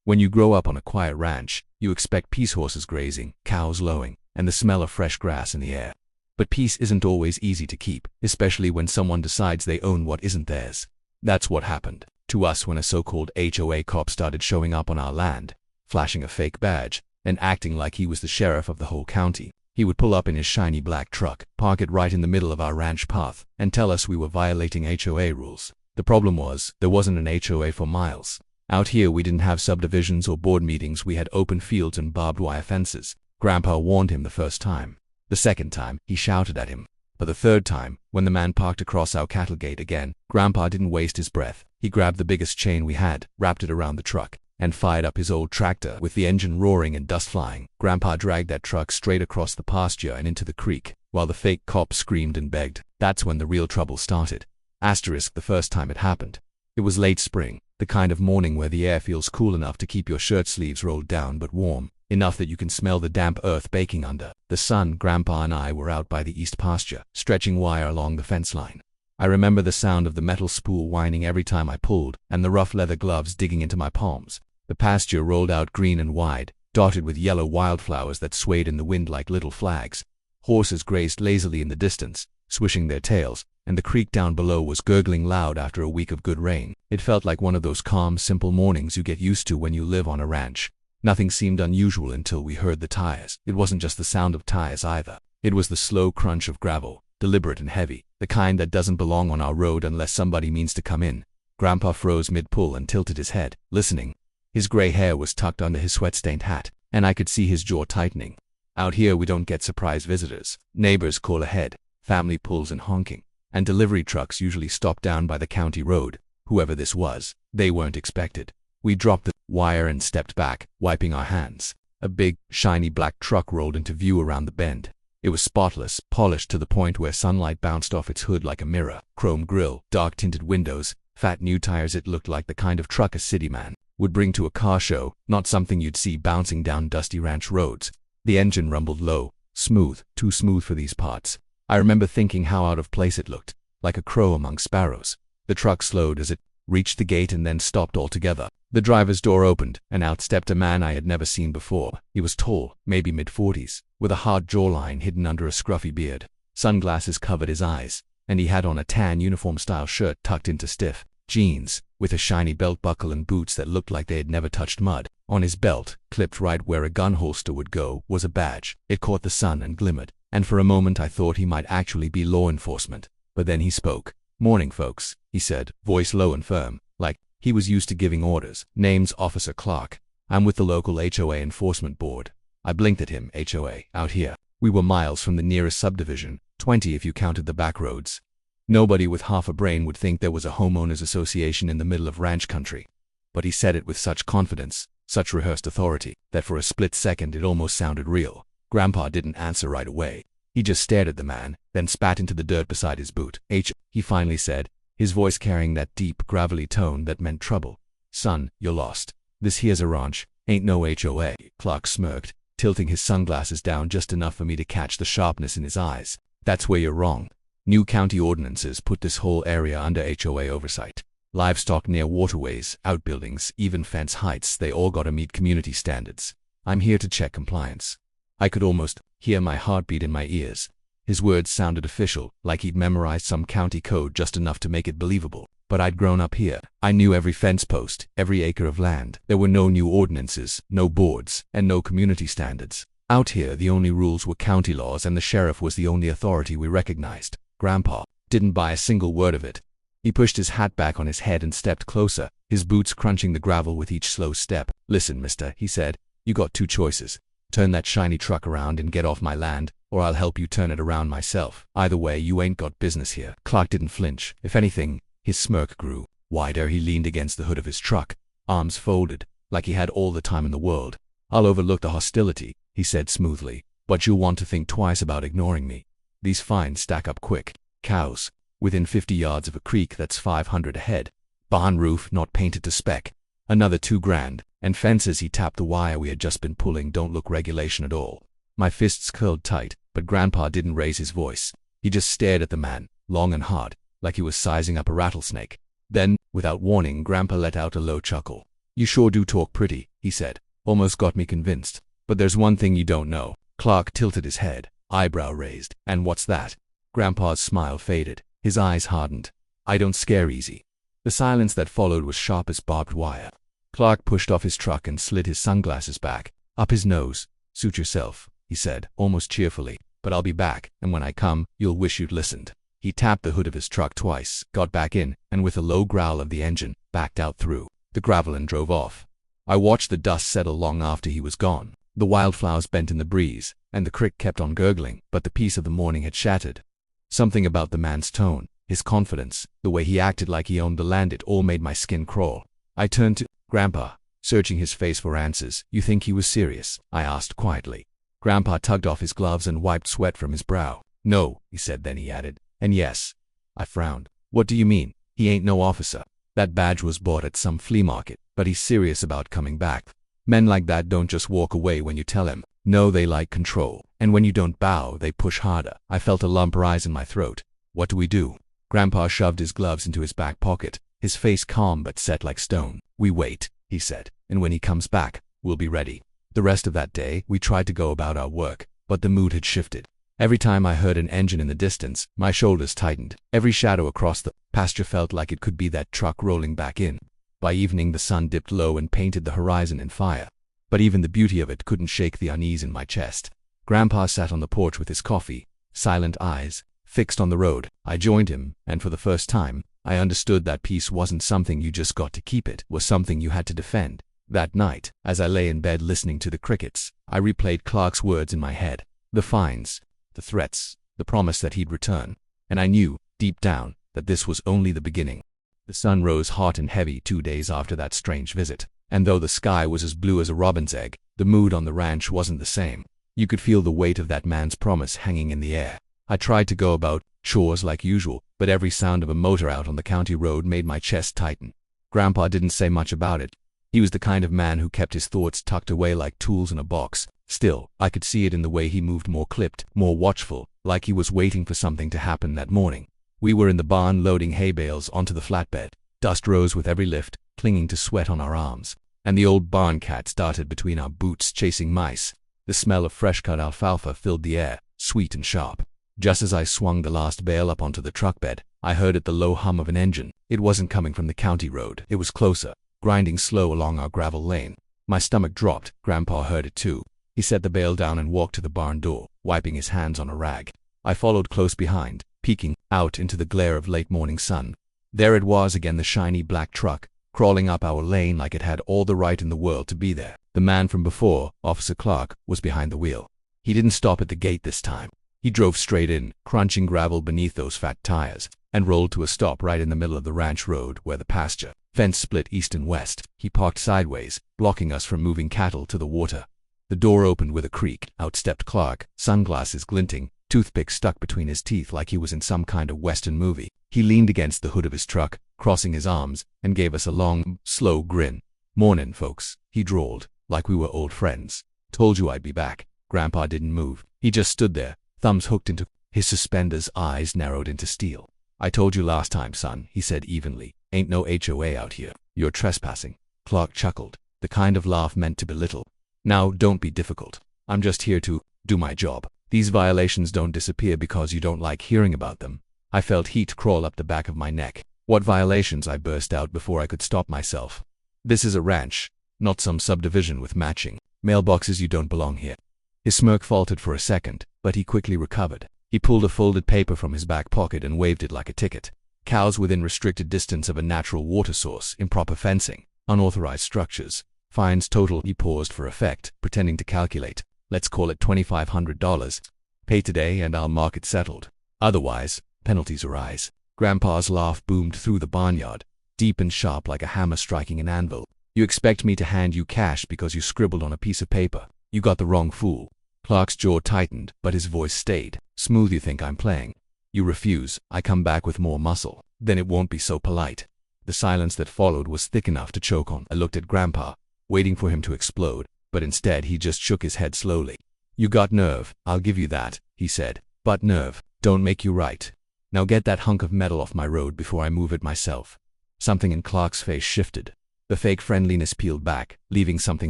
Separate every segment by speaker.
Speaker 1: When you grow up on a quiet ranch, you expect peace, horses grazing, cows lowing, and the smell of fresh grass in the air. But peace isn't always easy to keep, especially when someone decides they own what isn't theirs. That's what happened to us when a so-called HOA cop started showing up on our land, flashing a fake badge, and acting like he was the sheriff of the whole county. He would pull up in his shiny black truck, park it right in the middle of our ranch path, and tell us we were violating HOA rules. The problem was, there wasn't an HOA for miles. Out here we didn't have subdivisions or board meetings, we had open fields and barbed wire fences. Grandpa warned him the first time. The second time, he shouted at him. But the third time, when the man parked across our cattle gate again, Grandpa didn't waste his breath. He grabbed the biggest chain we had, wrapped it around the truck, and fired up his old tractor with the engine roaring and dust flying. Grandpa dragged that truck straight across the pasture and into the creek, while the fake cop screamed and begged. That's when the real trouble started. Asterisk the first time it happened. It was late spring, the kind of morning where the air feels cool enough to keep your shirt sleeves rolled down but warm enough that you can smell the damp earth baking under the sun. Grandpa and I were out by the east pasture, stretching wire along the fence line. I remember the sound of the metal spool whining every time I pulled, and the rough leather gloves digging into my palms. The pasture rolled out green and wide, dotted with yellow wildflowers that swayed in the wind like little flags. Horses grazed lazily in the distance, swishing their tails, and the creek down below was gurgling loud after a week of good rain. It felt like one of those calm, simple mornings you get used to when you live on a ranch. Nothing seemed unusual until we heard the tires. It wasn't just the sound of tires either. It was the slow crunch of gravel, deliberate and heavy, the kind that doesn't belong on our road unless somebody means to come in. Grandpa froze mid-pull and tilted his head, listening. His gray hair was tucked under his sweat-stained hat, and I could see his jaw tightening. Out here we don't get surprise visitors. Neighbors call ahead, family pulls and honking, and delivery trucks usually stop down by the county road. Whoever this was, they weren't expected. We dropped the wire and stepped back, wiping our hands. A big, shiny black truck rolled into view around the bend. It was spotless, polished to the point where sunlight bounced off its hood like a mirror. Chrome grille, dark-tinted windows, fat new tires. It looked like the kind of truck a city man would bring to a car show, not something you'd see bouncing down dusty ranch roads. The engine rumbled low, smooth, too smooth for these parts. I remember thinking how out of place it looked, like a crow among sparrows. The truck slowed as it reached the gate and then stopped altogether. The driver's door opened, and out stepped a man I had never seen before. He was tall, maybe mid-40s, with a hard jawline hidden under a scruffy beard. Sunglasses covered his eyes, and he had on a tan uniform-style shirt tucked into stiff jeans, with a shiny belt buckle and boots that looked like they had never touched mud. On his belt, clipped right where a gun holster would go, was a badge. It caught the sun and glimmered, and for a moment I thought he might actually be law enforcement. But then he spoke. "Morning, folks," he said, voice low and firm, like he was used to giving orders. "Name's Officer Clark. I'm with the local HOA enforcement board." I blinked at him. HOA, out here. We were miles from the nearest subdivision, 20 if you counted the back roads. Nobody with half a brain would think there was a homeowners association in the middle of ranch country. But he said it with such confidence, such rehearsed authority, that for a split second it almost sounded real. Grandpa didn't answer right away. He just stared at the man, then spat into the dirt beside his boot. He finally said, his voice carrying that deep, gravelly tone that meant trouble. "Son, you're lost. This here's a ranch, ain't no HOA." Clark smirked, tilting his sunglasses down just enough for me to catch the sharpness in his eyes. "That's where you're wrong. New county ordinances put this whole area under HOA oversight. Livestock near waterways, outbuildings, even fence heights, they all gotta meet community standards. I'm here to check compliance." I could almost hear my heartbeat in my ears. His words sounded official, like he'd memorized some county code just enough to make it believable. But I'd grown up here. I knew every fence post, every acre of land. There were no new ordinances, no boards, and no community standards. Out here, the only rules were county laws, and the sheriff was the only authority we recognized. Grandpa didn't buy a single word of it. He pushed his hat back on his head and stepped closer, his boots crunching the gravel with each slow step. "Listen, mister," he said, "you got two choices. Turn that shiny truck around and get off my land, or I'll help you turn it around myself. Either way, you ain't got business here." Clark didn't flinch. If anything, his smirk grew wider. He leaned against the hood of his truck, arms folded, like he had all the time in the world. "I'll overlook the hostility," he said smoothly, "but you'll want to think twice about ignoring me. These fines stack up quick. Cows, within 50 yards of a creek that's 500 ahead. Barn roof not painted to spec. Another $2,000. And fences." He tapped the wire we had just been pulling. "Don't look regulation at all." My fists curled tight, but Grandpa didn't raise his voice. He just stared at the man, long and hard, like he was sizing up a rattlesnake. Then, without warning, Grandpa let out a low chuckle. "You sure do talk pretty," he said. Almost got me convinced. But there's one thing you don't know. Clark tilted his head, eyebrow raised. And what's that? Grandpa's smile faded. His eyes hardened. I don't scare easy. The silence that followed was sharp as barbed wire. Clark pushed off his truck and slid his sunglasses back, up his nose. Suit yourself, he said, almost cheerfully. But I'll be back, and when I come, you'll wish you'd listened. He tapped the hood of his truck twice, got back in, and with a low growl of the engine, backed out through the gravel and drove off. I watched the dust settle long after he was gone. The wildflowers bent in the breeze, and the creek kept on gurgling, but the peace of the morning had shattered. Something about the man's tone, his confidence, the way he acted like he owned the land, it all made my skin crawl. I turned to Grandpa, searching his face for answers. You think he was serious? I asked quietly. Grandpa tugged off his gloves and wiped sweat from his brow. No, he said, then he added, and yes. I frowned. What do you mean? He ain't no officer. That badge was bought at some flea market, but he's serious about coming back. Men like that don't just walk away when you tell him. No, they like control. And when you don't bow, they push harder. I felt a lump rise in my throat. What do we do? Grandpa shoved his gloves into his back pocket, his face calm but set like stone. We wait, he said, and when he comes back, we'll be ready. The rest of that day, we tried to go about our work, but the mood had shifted. Every time I heard an engine in the distance, my shoulders tightened. Every shadow across the pasture felt like it could be that truck rolling back in. By evening, the sun dipped low and painted the horizon in fire. But even the beauty of it couldn't shake the unease in my chest. Grandpa sat on the porch with his coffee, silent eyes, fixed on the road. I joined him, and for the first time, I understood that peace wasn't something you just got to keep, it was something you had to defend. That night, as I lay in bed listening to the crickets, I replayed Clark's words in my head. The fines, the threats, the promise that he'd return. And I knew, deep down, that this was only the beginning. The sun rose hot and heavy 2 days after that strange visit, and though the sky was as blue as a robin's egg, the mood on the ranch wasn't the same. You could feel the weight of that man's promise hanging in the air. I tried to go about chores like usual, but every sound of a motor out on the county road made my chest tighten. Grandpa didn't say much about it. He was the kind of man who kept his thoughts tucked away like tools in a box. Still, I could see it in the way he moved, more clipped, more watchful, like he was waiting for something to happen that morning. We were in the barn loading hay bales onto the flatbed. Dust rose with every lift, clinging to sweat on our arms. And the old barn cat started between our boots chasing mice. The smell of fresh-cut alfalfa filled the air, sweet and sharp. Just as I swung the last bale up onto the truck bed, I heard the low hum of an engine. It wasn't coming from the county road. It was closer, grinding slow along our gravel lane. My stomach dropped. Grandpa heard it too. He set the bale down and walked to the barn door, wiping his hands on a rag. I followed close behind, peeking out into the glare of late morning sun. There it was again, the shiny black truck, crawling up our lane like it had all the right in the world to be there. The man from before, Officer Clark, was behind the wheel. He didn't stop at the gate this time. He drove straight in, crunching gravel beneath those fat tires, and rolled to a stop right in the middle of the ranch road where the pasture fence split east and west. He parked sideways, blocking us from moving cattle to the water. The door opened with a creak. Out stepped Clark, sunglasses glinting, toothpick stuck between his teeth like he was in some kind of western movie. He leaned against the hood of his truck, crossing his arms, and gave us a long, slow grin. "Mornin', folks," he drawled, like we were old friends. "Told you I'd be back." Grandpa didn't move. He just stood there, thumbs hooked into his suspenders, eyes narrowed into steel. "I told you last time, son," he said evenly. "Ain't no HOA out here. You're trespassing." Clark chuckled, the kind of laugh meant to belittle. "Now, don't be difficult. I'm just here to do my job. These violations don't disappear because you don't like hearing about them." I felt heat crawl up the back of my neck. "What violations?" I burst out before I could stop myself. "This is a ranch, not some subdivision with matching mailboxes. You don't belong here." His smirk faltered for a second, but he quickly recovered. He pulled a folded paper from his back pocket and waved it like a ticket. "Cows within restricted distance of a natural water source, improper fencing, unauthorized structures, fines total." He paused for effect, pretending to calculate. "Let's call it $2,500. Pay today and I'll mark it settled. Otherwise, penalties arise." Grandpa's laugh boomed through the barnyard, deep and sharp like a hammer striking an anvil. "You expect me to hand you cash because you scribbled on a piece of paper? You got the wrong fool." Clark's jaw tightened, but his voice stayed. "Smooth you think I'm playing? You refuse. I come back with more muscle. Then it won't be so polite." The silence that followed was thick enough to choke on. I looked at Grandpa, waiting for him to explode, but instead he just shook his head slowly. "You got nerve, I'll give you that," he said. "But nerve don't make you right. Now get that hunk of metal off my road before I move it myself." Something in Clark's face shifted. The fake friendliness peeled back, leaving something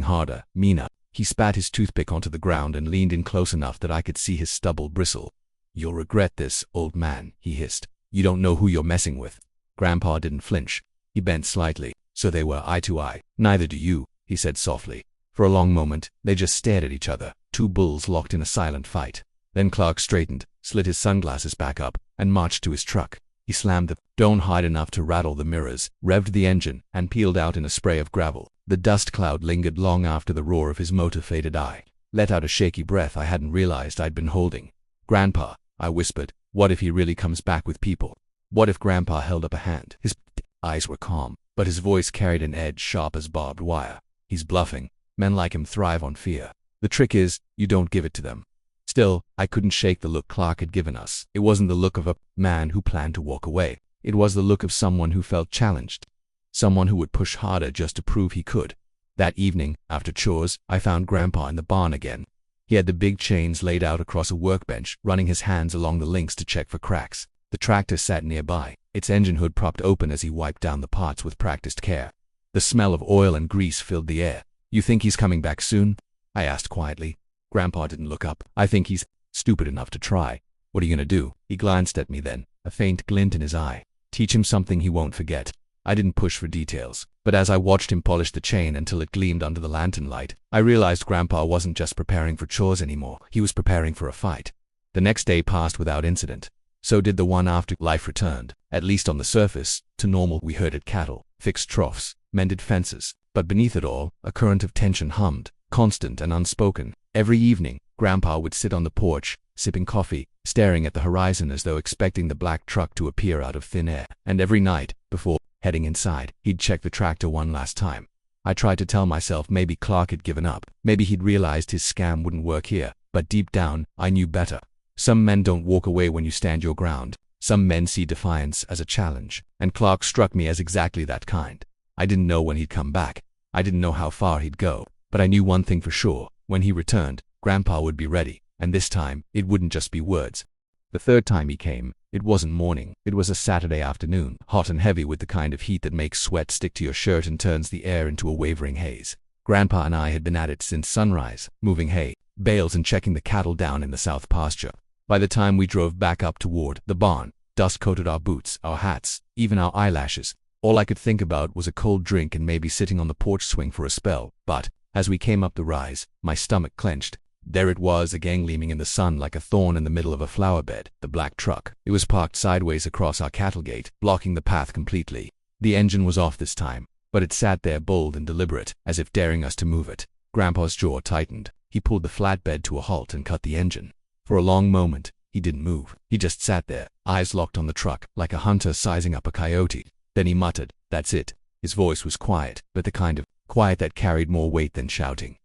Speaker 1: harder, meaner. He spat his toothpick onto the ground and leaned in close enough that I could see his stubble bristle. "You'll regret this, old man," he hissed. "You don't know who you're messing with." Grandpa didn't flinch. He bent slightly, so they were eye to eye. "Neither do you," he said softly. For a long moment, they just stared at each other, two bulls locked in a silent fight. Then Clark straightened, slid his sunglasses back up, and marched to his truck. He slammed the door hard enough to rattle the mirrors, revved the engine, and peeled out in a spray of gravel. The dust cloud lingered long after the roar of his motor faded. I let out a shaky breath I hadn't realized I'd been holding. "Grandpa," I whispered, "what if he really comes back with people? What if Grandpa held up a hand?" His eyes were calm, but his voice carried an edge sharp as barbed wire. "He's bluffing. Men like him thrive on fear. The trick is, you don't give it to them." Still, I couldn't shake the look Clark had given us. It wasn't the look of a man who planned to walk away. It was the look of someone who felt challenged. Someone who would push harder just to prove he could. That evening, after chores, I found Grandpa in the barn again. He had the big chains laid out across a workbench, running his hands along the links to check for cracks. The tractor sat nearby, its engine hood propped open as he wiped down the parts with practiced care. The smell of oil and grease filled the air. "You think he's coming back soon?" I asked quietly. Grandpa didn't look up. "I think he's stupid enough to try." "What are you gonna do?" He glanced at me then, a faint glint in his eye. "Teach him something he won't forget." I didn't push for details, but as I watched him polish the chain until it gleamed under the lantern light, I realized Grandpa wasn't just preparing for chores anymore. He was preparing for a fight. The next day passed without incident. So did the one after. Life returned, at least on the surface, to normal. We herded cattle, fixed troughs, mended fences, but beneath it all, a current of tension hummed, constant and unspoken. Every evening, Grandpa would sit on the porch, sipping coffee, staring at the horizon as though expecting the black truck to appear out of thin air. And every night, before heading inside, he'd check the tractor one last time. I tried to tell myself maybe Clark had given up. Maybe he'd realized his scam wouldn't work here. But deep down, I knew better. Some men don't walk away when you stand your ground. Some men see defiance as a challenge. And Clark struck me as exactly that kind. I didn't know when he'd come back. I didn't know how far he'd go. But I knew one thing for sure. When he returned, Grandpa would be ready. And this time, it wouldn't just be words. The third time he came, it wasn't morning. It was a Saturday afternoon, hot and heavy with the kind of heat that makes sweat stick to your shirt and turns the air into a wavering haze. Grandpa and I had been at it since sunrise, moving hay, bales and checking the cattle down in the south pasture. By the time we drove back up toward the barn, dust coated our boots, our hats, even our eyelashes. All I could think about was a cold drink and maybe sitting on the porch swing for a spell. But, as we came up the rise, my stomach clenched. There it was again, gleaming in the sun like a thorn in the middle of a flower bed. The black truck. It was parked sideways across our cattle gate, blocking the path completely. The engine was off this time, but it sat there bold and deliberate, as if daring us to move it. Grandpa's jaw tightened. He pulled the flatbed to a halt and cut the engine. For a long moment, he didn't move. He just sat there, eyes locked on the truck, like a hunter sizing up a coyote. Then he muttered, "That's it." His voice was quiet, but the kind of quiet that carried more weight than shouting.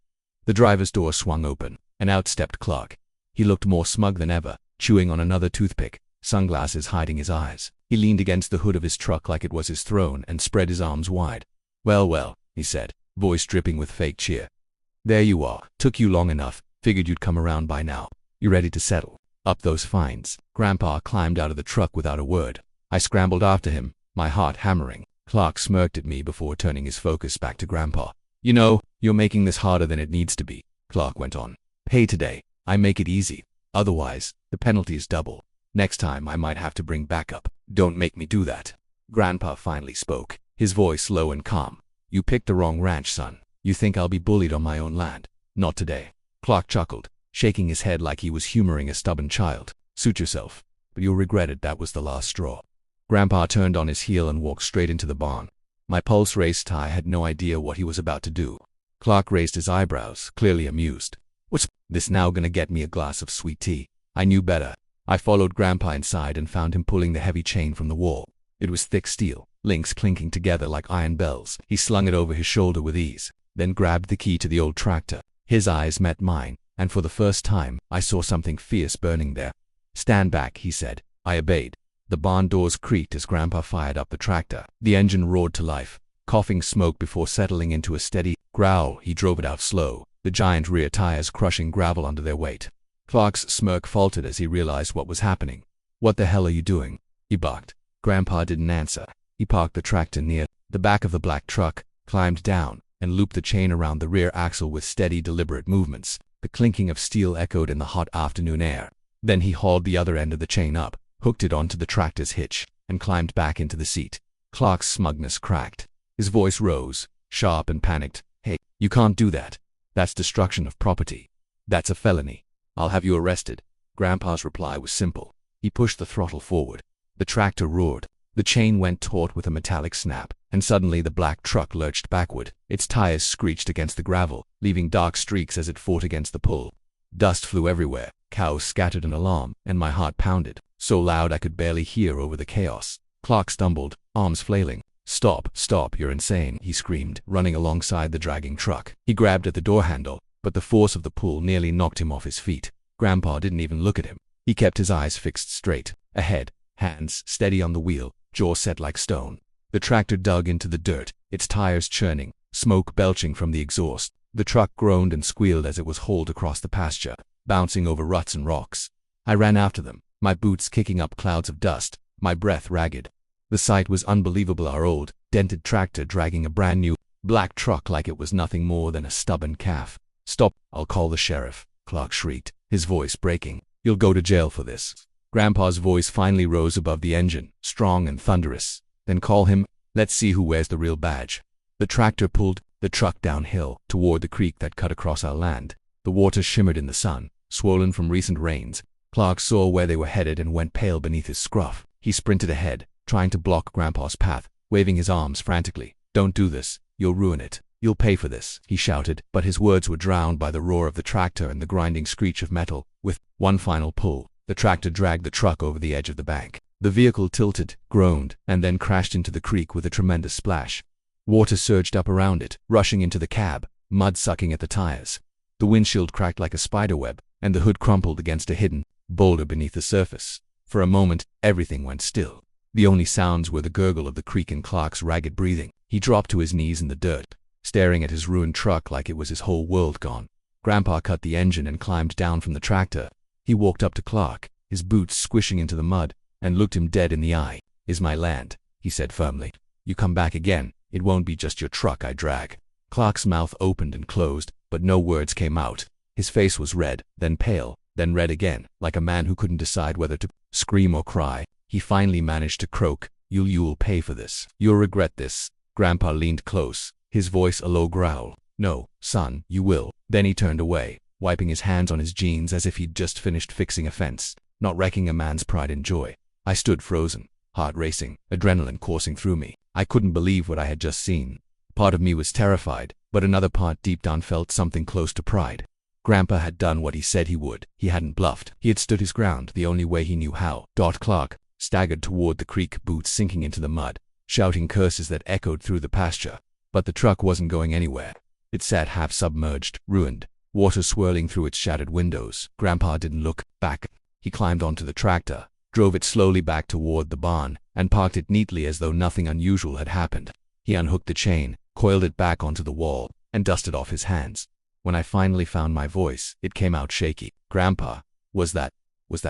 Speaker 1: The driver's door swung open, and out stepped Clark. He looked more smug than ever, chewing on another toothpick, sunglasses hiding his eyes. He leaned against the hood of his truck like it was his throne and spread his arms wide. "Well, well," he said, voice dripping with fake cheer. "There you are. Took you long enough. Figured you'd come around by now. You ready to settle up those fines?" Grandpa climbed out of the truck without a word. I scrambled after him, my heart hammering. Clark smirked at me before turning his focus back to Grandpa. "You know, you're making this harder than it needs to be," Clark went on. "Pay today. I make it easy. Otherwise, the penalty is double. Next time I might have to bring backup. Don't make me do that." Grandpa finally spoke, his voice low and calm. "You picked the wrong ranch, son. You think I'll be bullied on my own land? Not today." Clark chuckled, shaking his head like he was humoring a stubborn child. "Suit yourself, but you'll regret it. That was the last straw." Grandpa turned on his heel and walked straight into the barn. My pulse raced. I had no idea what he was about to do. Clark raised his eyebrows, clearly amused. "What's this now gonna get me a glass of sweet tea?" I knew better. I followed Grandpa inside and found him pulling the heavy chain from the wall. It was thick steel, links clinking together like iron bells. He slung it over his shoulder with ease, then grabbed the key to the old tractor. His eyes met mine, and for the first time, I saw something fierce burning there. "Stand back," he said. I obeyed. The barn doors creaked as Grandpa fired up the tractor. The engine roared to life, coughing smoke before settling into a steady growl. He drove it out slow, the giant rear tires crushing gravel under their weight. Clark's smirk faltered as he realized what was happening. "What the hell are you doing?" he barked. Grandpa didn't answer. He parked the tractor near the back of the black truck, climbed down, and looped the chain around the rear axle with steady, deliberate movements. The clinking of steel echoed in the hot afternoon air. Then he hauled the other end of the chain up, hooked it onto the tractor's hitch, and climbed back into the seat. Clark's smugness cracked. His voice rose, sharp and panicked. "Hey, you can't do that. That's destruction of property. That's a felony. I'll have you arrested." Grandpa's reply was simple. He pushed the throttle forward. The tractor roared. The chain went taut with a metallic snap, and suddenly the black truck lurched backward. Its tires screeched against the gravel, leaving dark streaks as it fought against the pull. Dust flew everywhere, cows scattered an alarm, and my heart pounded, so loud I could barely hear over the chaos. Clark stumbled, arms flailing. "Stop, stop, you're insane," he screamed, running alongside the dragging truck. He grabbed at the door handle, but the force of the pull nearly knocked him off his feet. Grandpa didn't even look at him. He kept his eyes fixed straight ahead, hands steady on the wheel, jaw set like stone. The tractor dug into the dirt, its tires churning, smoke belching from the exhaust. The truck groaned and squealed as it was hauled across the pasture, bouncing over ruts and rocks. I ran after them, my boots kicking up clouds of dust, my breath ragged. The sight was unbelievable, our old, dented tractor dragging a brand new, black truck like it was nothing more than a stubborn calf. "Stop, I'll call the sheriff," Clark shrieked, his voice breaking. "You'll go to jail for this." Grandpa's voice finally rose above the engine, strong and thunderous. "Then call him. Let's see who wears the real badge." The tractor pulled the truck downhill, toward the creek that cut across our land. The water shimmered in the sun, swollen from recent rains. Clark saw where they were headed and went pale beneath his scruff. He sprinted ahead, trying to block Grandpa's path, waving his arms frantically. "Don't do this. You'll ruin it. You'll pay for this," he shouted, but his words were drowned by the roar of the tractor and the grinding screech of metal. With one final pull, the tractor dragged the truck over the edge of the bank. The vehicle tilted, groaned, and then crashed into the creek with a tremendous splash. Water surged up around it, rushing into the cab, mud sucking at the tires. The windshield cracked like a spiderweb, and the hood crumpled against a hidden boulder beneath the surface. For a moment, everything went still. The only sounds were the gurgle of the creek and Clark's ragged breathing. He dropped to his knees in the dirt, staring at his ruined truck like it was his whole world gone. Grandpa cut the engine and climbed down from the tractor. He walked up to Clark, his boots squishing into the mud, and looked him dead in the eye. "Is my land," he said firmly. "You come back again, it won't be just your truck I drag." Clark's mouth opened and closed, but no words came out. His face was red, then pale, then red again, like a man who couldn't decide whether to scream or cry. He finally managed to croak, You'll pay for this. You'll regret this." Grandpa leaned close, his voice a low growl. "No, son, you will." Then he turned away, wiping his hands on his jeans as if he'd just finished fixing a fence, not wrecking a man's pride and joy. I stood frozen, heart racing, adrenaline coursing through me. I couldn't believe what I had just seen. Part of me was terrified, but another part deep down felt something close to pride. Grandpa had done what he said he would. He hadn't bluffed. He had stood his ground the only way he knew how. Clark staggered toward the creek, boots sinking into the mud, shouting curses that echoed through the pasture. But the truck wasn't going anywhere. It sat half submerged, ruined, water swirling through its shattered windows. Grandpa didn't look back. He climbed onto the tractor, drove it slowly back toward the barn, and parked it neatly as though nothing unusual had happened. He unhooked the chain, coiled it back onto the wall, and dusted off his hands. When I finally found my voice, it came out shaky. "Grandpa, was that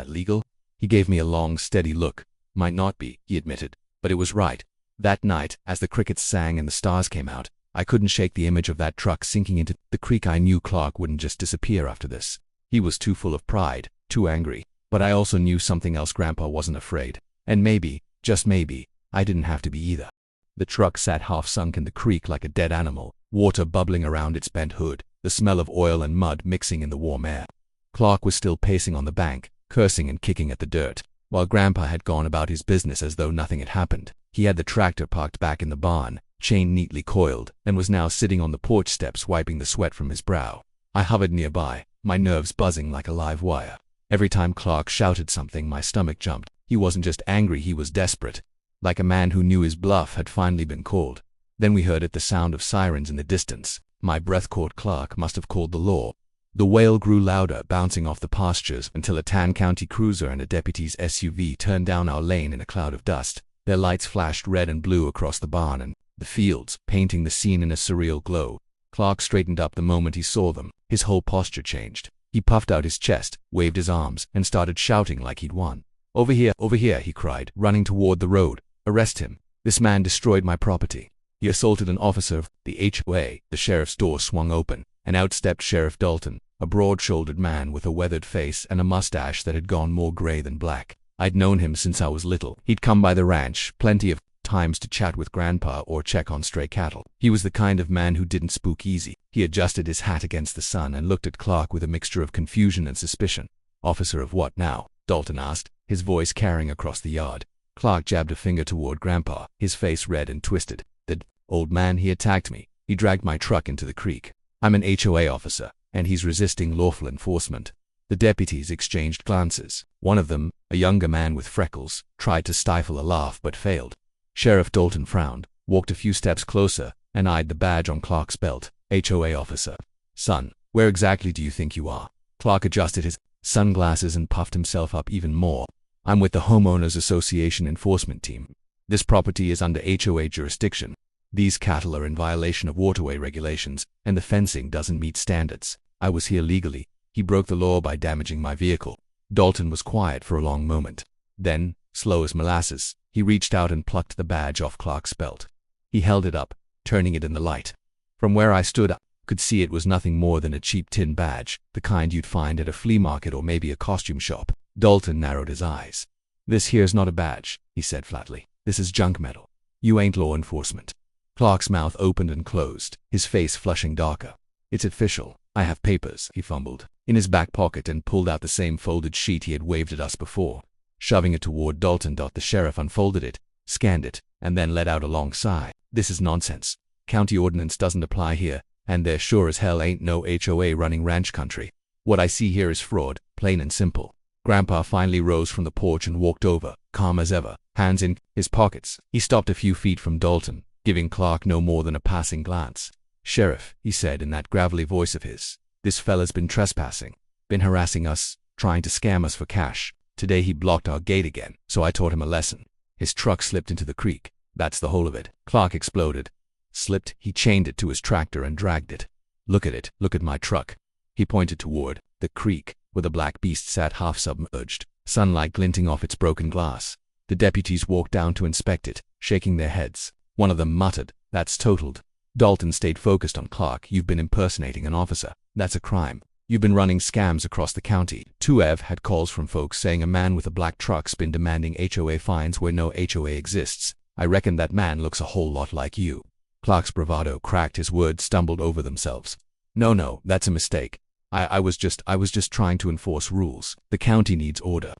Speaker 1: legal?" He gave me a long, steady look. "Might not be," he admitted, "but it was right." That night, as the crickets sang and the stars came out, I couldn't shake the image of that truck sinking into the creek. I knew Clark wouldn't just disappear after this. He was too full of pride, too angry. But I also knew something else. Grandpa wasn't afraid. And maybe, just maybe, I didn't have to be either. The truck sat half sunk in the creek like a dead animal, water bubbling around its bent hood, the smell of oil and mud mixing in the warm air. Clark was still pacing on the bank, cursing and kicking at the dirt, while Grandpa had gone about his business as though nothing had happened. He had the tractor parked back in the barn, chain neatly coiled, and was now sitting on the porch steps wiping the sweat from his brow. I hovered nearby, my nerves buzzing like a live wire. Every time Clark shouted something, my stomach jumped. He wasn't just angry, he was desperate, like a man who knew his bluff had finally been called. Then we heard it, the sound of sirens in the distance. My breath caught. Clark must have called the law. The wail grew louder, bouncing off the pastures until a tan county cruiser and a deputy's SUV turned down our lane in a cloud of dust. Their lights flashed red and blue across the barn and the fields, painting the scene in a surreal glow. Clark straightened up the moment he saw them. His whole posture changed. He puffed out his chest, waved his arms, and started shouting like he'd won. Over here, he cried, running toward the road. "Arrest him. This man destroyed my property." He assaulted an officer of the HOA. The sheriff's door swung open, and out stepped Sheriff Dalton, a broad-shouldered man with a weathered face and a mustache that had gone more gray than black. I'd known him since I was little. He'd come by the ranch plenty of times to chat with Grandpa or check on stray cattle. He was the kind of man who didn't spook easy. He adjusted his hat against the sun and looked at Clark with a mixture of confusion and suspicion. "Officer of what now?" Dalton asked, his voice carrying across the yard. Clark jabbed a finger toward Grandpa, his face red and twisted. "The old man, he attacked me. He dragged my truck into the creek. I'm an HOA officer, and he's resisting lawful enforcement." The deputies exchanged glances. One of them, a younger man with freckles, tried to stifle a laugh but failed. Sheriff Dalton frowned, walked a few steps closer, and eyed the badge on Clark's belt. "HOA officer. Son, where exactly do you think you are?" Clark adjusted his sunglasses and puffed himself up even more. "I'm with the Homeowners Association enforcement team. This property is under HOA jurisdiction. These cattle are in violation of waterway regulations, and the fencing doesn't meet standards. I was here legally. He broke the law by damaging my vehicle." Dalton was quiet for a long moment. Then, slow as molasses, he reached out and plucked the badge off Clark's belt. He held it up, turning it in the light. From where I stood, I could see it was nothing more than a cheap tin badge, the kind you'd find at a flea market or maybe a costume shop. Dalton narrowed his eyes. "This here's not a badge," he said flatly. "This is junk metal. You ain't law enforcement." Clark's mouth opened and closed, his face flushing darker. "It's official. I have papers," he fumbled in his back pocket and pulled out the same folded sheet he had waved at us before. Shoving it toward Dalton, the sheriff unfolded it, scanned it, and then let out a long sigh. "This is nonsense. County ordinance doesn't apply here, and there sure as hell ain't no HOA running ranch country. What I see here is fraud, plain and simple." Grandpa finally rose from the porch and walked over, calm as ever, hands in his pockets. He stopped a few feet from Dalton, giving Clark no more than a passing glance. "Sheriff," he said in that gravelly voice of his, "this fella's been trespassing, been harassing us, trying to scam us for cash. Today he blocked our gate again, so I taught him a lesson. His truck slipped into the creek. That's the whole of it." Clark exploded. "Slipped?" He chained it to his tractor and dragged it. "Look at it. Look at my truck." He pointed toward the creek, where the black beast sat half submerged, sunlight glinting off its broken glass. The deputies walked down to inspect it, shaking their heads. One of them muttered, "That's totaled." Dalton stayed focused on Clark. "You've been impersonating an officer. That's a crime. You've been running scams across the county." 2Ev had calls from folks saying a man with a black truck's been demanding HOA fines where no HOA exists. "I reckon that man looks a whole lot like you." Clark's bravado cracked, his words stumbled over themselves. No, that's a mistake. I was just trying to enforce rules. The county needs order.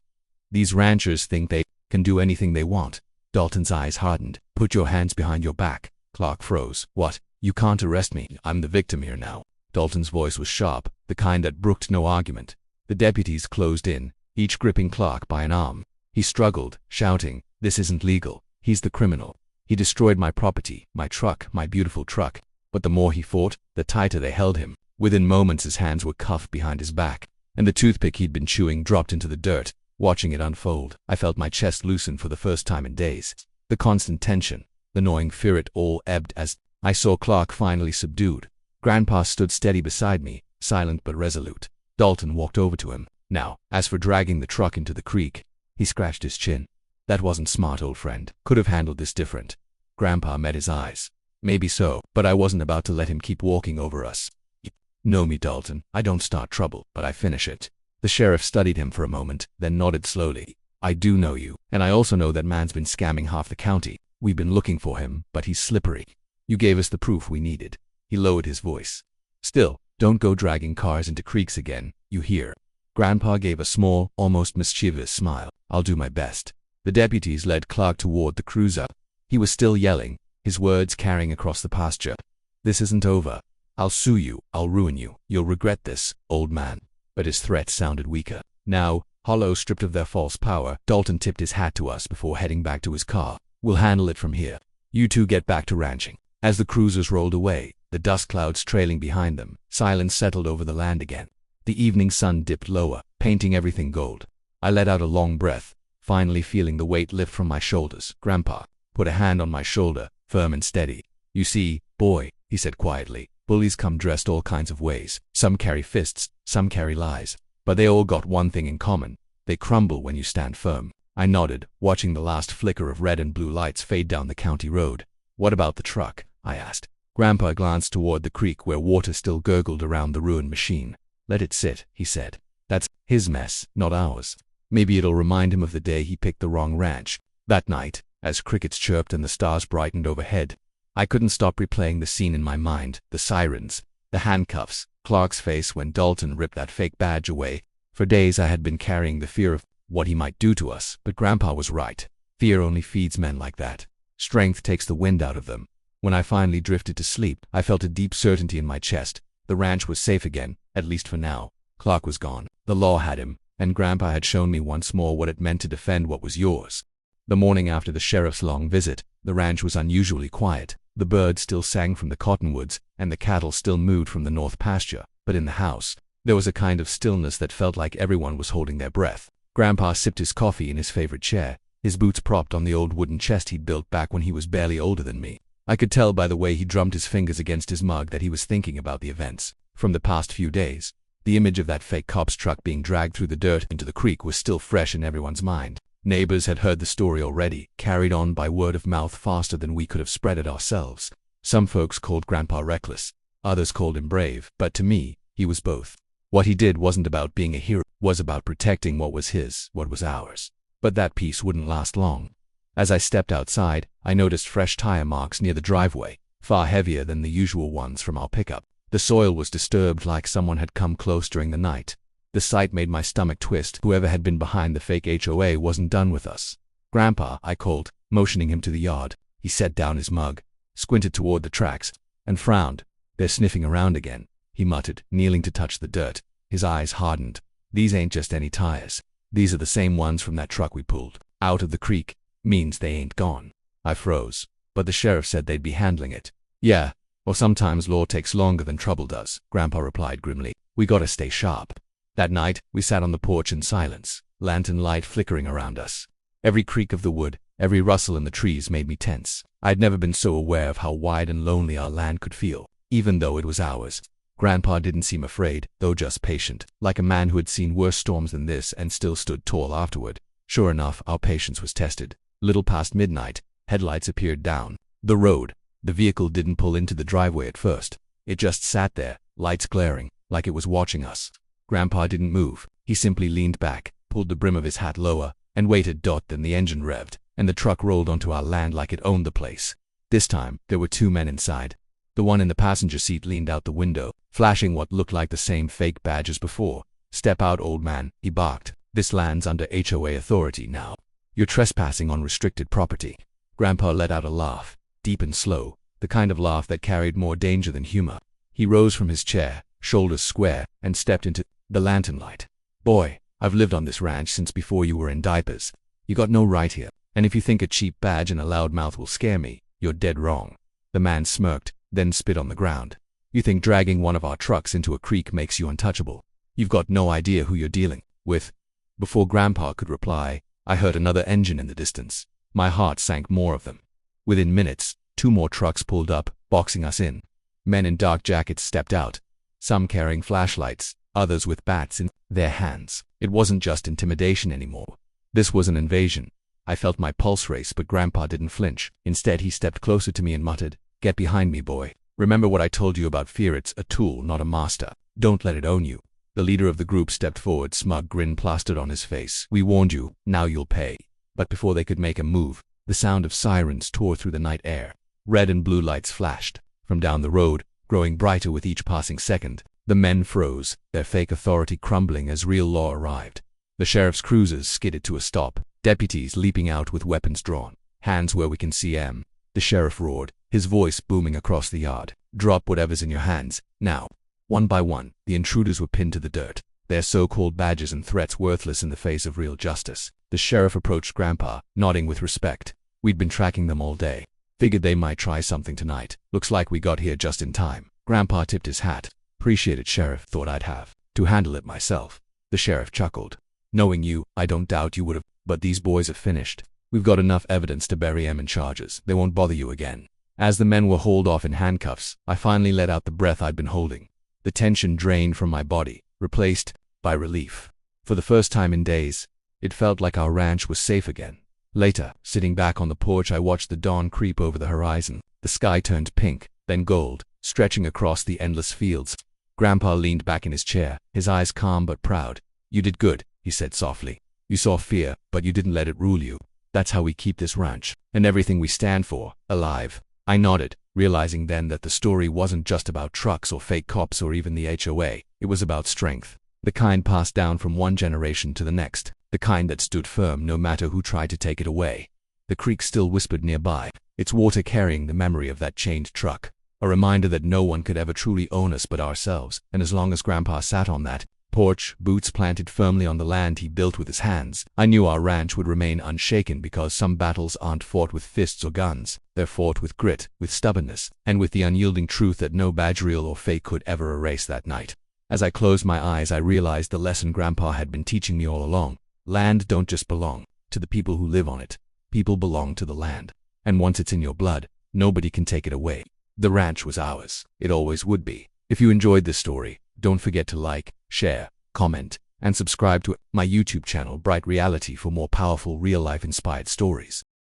Speaker 1: These ranchers think they can do anything they want." Dalton's eyes hardened. "Put your hands behind your back." Clark froze. "What? You can't arrest me. I'm the victim here now." Dalton's voice was sharp, the kind that brooked no argument. The deputies closed in, each gripping Clark by an arm. He struggled, shouting, "This isn't legal. He's the criminal. He destroyed my property, my truck, my beautiful truck." But the more he fought, the tighter they held him. Within moments his hands were cuffed behind his back, and the toothpick he'd been chewing dropped into the dirt. Watching it unfold, I felt my chest loosen for the first time in days. The constant tension, the gnawing fear, it all ebbed as I saw Clark finally subdued. Grandpa stood steady beside me, silent but resolute. Dalton walked over to him. "Now, as for dragging the truck into the creek," he scratched his chin. "That wasn't smart, old friend. Could have handled this different." Grandpa met his eyes. "Maybe so, but I wasn't about to let him keep walking over us. You know me, Dalton. I don't start trouble, but I finish it." The sheriff studied him for a moment, then nodded slowly. "I do know you, and I also know that man's been scamming half the county. We've been looking for him, but he's slippery. You gave us the proof we needed." He lowered his voice. "Still, don't go dragging cars into creeks again, you hear?" Grandpa gave a small, almost mischievous smile. "I'll do my best." The deputies led Clark toward the cruiser. He was still yelling, his words carrying across the pasture. "This isn't over. I'll sue you. I'll ruin you. You'll regret this, old man." But his threats sounded weaker. Now, hollow, stripped of their false power, Dalton tipped his hat to us before heading back to his car. "We'll handle it from here. You two get back to ranching." As the cruisers rolled away, the dust clouds trailing behind them, silence settled over the land again. The evening sun dipped lower, painting everything gold. I let out a long breath, finally feeling the weight lift from my shoulders. Grandpa put a hand on my shoulder, firm and steady. "You see, boy," he said quietly, "bullies come dressed all kinds of ways. Some carry fists, some carry lies. But they all got one thing in common. They crumble when you stand firm." I nodded, watching the last flicker of red and blue lights fade down the county road. "What about the truck?" I asked. Grandpa glanced toward the creek where water still gurgled around the ruined machine. Let it sit, he said. That's his mess, not ours. Maybe it'll remind him of the day he picked the wrong ranch. That night, as crickets chirped and the stars brightened overhead, I couldn't stop replaying the scene in my mind, the sirens, the handcuffs, Clark's face when Dalton ripped that fake badge away. For days I had been carrying the fear of what he might do to us, but Grandpa was right. Fear only feeds men like that. Strength takes the wind out of them. When I finally drifted to sleep, I felt a deep certainty in my chest. The ranch was safe again, at least for now. Clark was gone. The law had him, and Grandpa had shown me once more what it meant to defend what was yours. The morning after the sheriff's long visit, the ranch was unusually quiet. The birds still sang from the cottonwoods, and the cattle still mooed from the north pasture. But in the house, there was a kind of stillness that felt like everyone was holding their breath. Grandpa sipped his coffee in his favorite chair, his boots propped on the old wooden chest he'd built back when he was barely older than me. I could tell by the way he drummed his fingers against his mug that he was thinking about the events from the past few days. The image of that fake cop's truck being dragged through the dirt into the creek was still fresh in everyone's mind. Neighbors had heard the story already, carried on by word of mouth faster than we could have spread it ourselves. Some folks called Grandpa reckless, others called him brave, but to me, he was both. What he did wasn't about being a hero, it was about protecting what was his, what was ours. But that peace wouldn't last long. As I stepped outside, I noticed fresh tire marks near the driveway, far heavier than the usual ones from our pickup. The soil was disturbed like someone had come close during the night. The sight made my stomach twist. Whoever had been behind the fake HOA wasn't done with us. Grandpa, I called, motioning him to the yard. He set down his mug, squinted toward the tracks, and frowned. They're sniffing around again, he muttered, kneeling to touch the dirt. His eyes hardened. These ain't just any tires. These are the same ones from that truck we pulled out of the creek. Means they ain't gone. I froze. But the sheriff said they'd be handling it. Yeah, or sometimes law takes longer than trouble does, Grandpa replied grimly. We gotta stay sharp. That night, we sat on the porch in silence, lantern light flickering around us. Every creak of the wood, every rustle in the trees made me tense. I'd never been so aware of how wide and lonely our land could feel, even though it was ours. Grandpa didn't seem afraid, though just patient, like a man who had seen worse storms than this and still stood tall afterward. Sure enough, our patience was tested. Little past midnight, headlights appeared down the road. The vehicle didn't pull into the driveway at first. It just sat there, lights glaring, like it was watching us. Grandpa didn't move. He simply leaned back, pulled the brim of his hat lower, and waited. Then the engine revved, and the truck rolled onto our land like it owned the place. This time, there were two men inside. The one in the passenger seat leaned out the window, flashing what looked like the same fake badge as before. Step out, old man, he barked. This land's under HOA authority now. You're trespassing on restricted property. Grandpa let out a laugh, deep and slow, the kind of laugh that carried more danger than humor. He rose from his chair, shoulders square, and stepped into the lantern light. Boy, I've lived on this ranch since before you were in diapers. You got no right here, and if you think a cheap badge and a loud mouth will scare me, you're dead wrong. The man smirked, then spit on the ground. You think dragging one of our trucks into a creek makes you untouchable? You've got no idea who you're dealing with. Before Grandpa could reply, I heard another engine in the distance. My heart sank. More of them. Within minutes, two more trucks pulled up, boxing us in. Men in dark jackets stepped out, some carrying flashlights, others with bats in their hands. It wasn't just intimidation anymore. This was an invasion. I felt my pulse race, but Grandpa didn't flinch. Instead, he stepped closer to me and muttered, "Get behind me, boy. Remember what I told you about fear. It's a tool, not a master. Don't let it own you." The leader of the group stepped forward, smug grin plastered on his face. "We warned you, now you'll pay." But before they could make a move, the sound of sirens tore through the night air. Red and blue lights flashed from down the road, growing brighter with each passing second. The men froze, their fake authority crumbling as real law arrived. The sheriff's cruisers skidded to a stop, deputies leaping out with weapons drawn. "Hands where we can see 'em," the sheriff roared, his voice booming across the yard. "Drop whatever's in your hands, now." One by one, the intruders were pinned to the dirt, their so-called badges and threats worthless in the face of real justice. The sheriff approached Grandpa, nodding with respect. We'd been tracking them all day. Figured they might try something tonight. Looks like we got here just in time. Grandpa tipped his hat. "Appreciate it, Sheriff. Thought I'd have to handle it myself." The sheriff chuckled. "Knowing you, I don't doubt you would have, but these boys are finished. We've got enough evidence to bury 'em in charges. They won't bother you again." As the men were hauled off in handcuffs, I finally let out the breath I'd been holding. The tension drained from my body, replaced by relief. For the first time in days, it felt like our ranch was safe again. Later, sitting back on the porch, I watched the dawn creep over the horizon. The sky turned pink, then gold, stretching across the endless fields. Grandpa leaned back in his chair, his eyes calm but proud. "You did good," he said softly. "You saw fear, but you didn't let it rule you. That's how we keep this ranch, and everything we stand for, alive." I nodded, realizing then that the story wasn't just about trucks or fake cops or even the HOA. It was about strength. The kind passed down from one generation to the next. The kind that stood firm no matter who tried to take it away. The creek still whispered nearby, its water carrying the memory of that chained truck. A reminder that no one could ever truly own us but ourselves, and as long as Grandpa sat on that porch, boots planted firmly on the land he built with his hands, I knew our ranch would remain unshaken, because some battles aren't fought with fists or guns. They're fought with grit, with stubbornness, and with the unyielding truth that no badge, real or fake, could ever erase that night. As I closed my eyes, I realized the lesson Grandpa had been teaching me all along. Land don't just belong to the people who live on it. People belong to the land. And once it's in your blood, nobody can take it away. The ranch was ours. It always would be. If you enjoyed this story, don't forget to like, share, comment, and subscribe to my YouTube channel, Bright Reality, for more powerful real-life inspired stories.